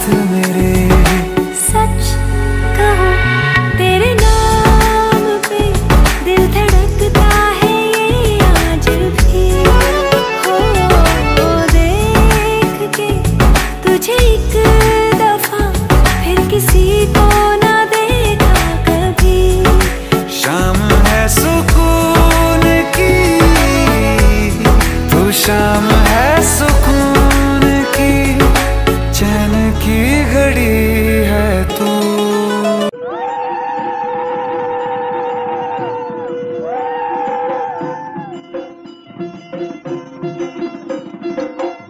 साथ मेरे। सच कहो तेरे नाम पे दिल धड़कता है ये आज भी। हो देख के तुझे एक दफा फिर किसी को ना देखा कभी। शाम है सुकून की, तू शाम है सुकून की, चैन की घड़ी है तू।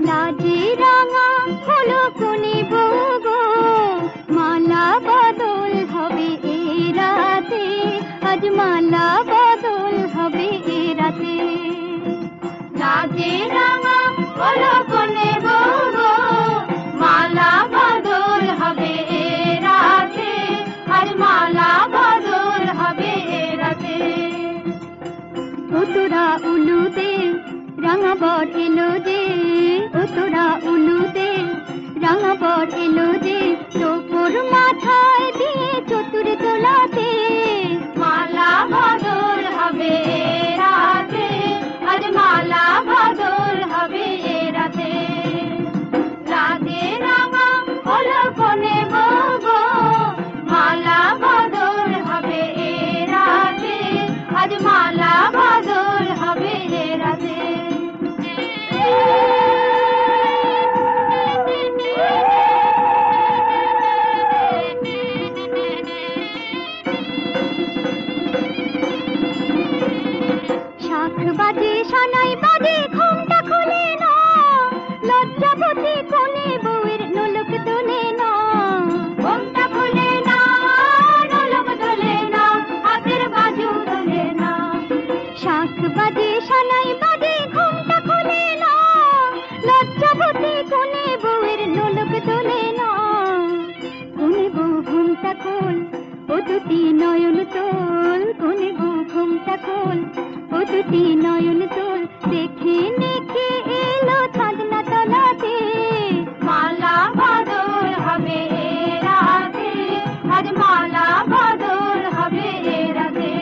লাজে রাঙা হলো কোনে বগো, মালা বদল হবে এ রাতে, আজ মালা বদল হবে এ রাতে। লাজে রাঙা হলো কোনে বগো, মালা বদল হবে এ রাতে, আজ মালা বদল হবে এ রাতে। ও তোরা উলুতে রাঙা বর এলো যে, ও তোরা উলুতে রাঙা বর এলো যে, তোর মাথায় দিয়ে চতুর দোলাতে, মালা বদল হবে এ রাতে, আজ মালা বদল হবে এ রাতে। লাগে রাঙা হলো কোনে বগো, মালা বদল হবে এ রাতে, আজ মালা বদল হবে এ রাতে। শাখ বাজে সানাই বাজে ঘুমটা খুলে না, লজ্জাবতী কোনে বউয়ের নোলক তোলে না। ঘুমটা খুলে না, নোলক তোলে না, হাতের বাজু তোলে না। শাখ বাজে সানাই বাজে ঘুমটা খুলে না, লজ্জাবতী কোনে বউয়ের নোলক তোলে না। কোনে বউ ঘুমটা খোল, ও দুটি নয়ন তোল, কোনে বউ ঘুমটা খোল, ও দুটি নয়ন তোল। দেখে দেখে এলো চাঁদনা তলাতে, মালা বদল হবে এ রাতে, আজ মালা বদল হবে এ রাতে।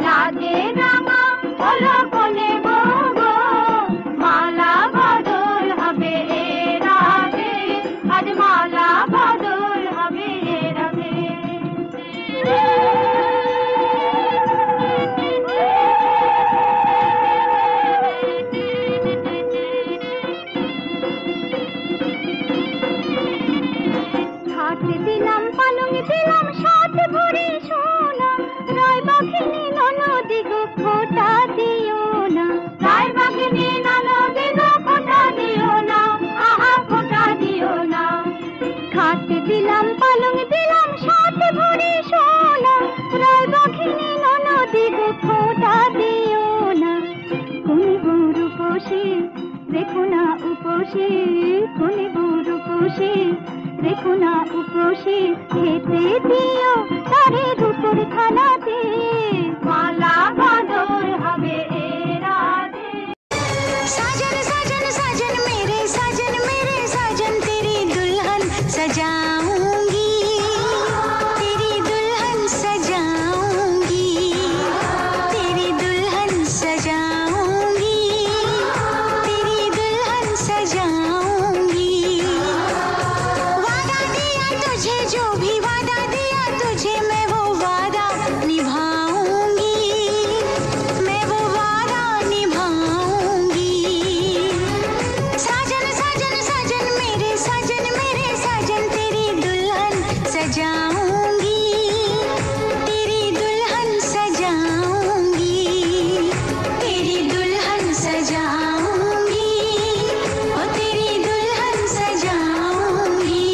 লাজে রাঙা হলো কোনে বগো, মালা বদল হবে এ রাতে, আজ মালা বদল হবে এ রাতে। খাট দিলাম পালং দিলাম সাত ভরি সোনা, রায় বাঘিনী ননদি গো খোটা দিও না। রায় বাঘিনী ননদি গো খোটা দিও না, আহা খোটা দিও না। খাট দিলাম পালং দিলাম সাত ভরি সোনা, রায় বাঘিনী ননদি গো খোটা দিও না। কোন বউর উপসে রেখো না উপসে, কোন বউর উপসে রেখো না উপসে, খেতে দিও তারে রূপোর থালাতে, মালা বদল হবে এ রাতে। साजन साजन साजन मेरे साजन, मेरे साजन तेरी दुल्हन सजाऊंगी, तेरी दुल्हन सजाऊंगी, तेरी दुल्हन सजाऊंगी, तेरी दुल्हन सजाऊंगी। वादा दिया तुझे, जो भी वादा दिया तुझे, मैं वो वादा निभाऊंगी, मैं वो वादा निभाऊंगी। साजन साजन साजन मेरे साजन, मेरे साजन तेरी दुल्हन सजाऊंगी, तेरी दुल्हन सजाऊंगी, तेरी दुल्हन सजाऊंगी, ओ तेरी दुल्हन सजाऊंगी।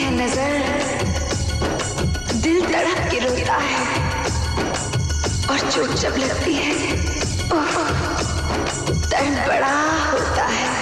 है नजर, दिल तड़प के रोता है, और चोट जब लगती है, ओह, दर्द बड़ा होता है।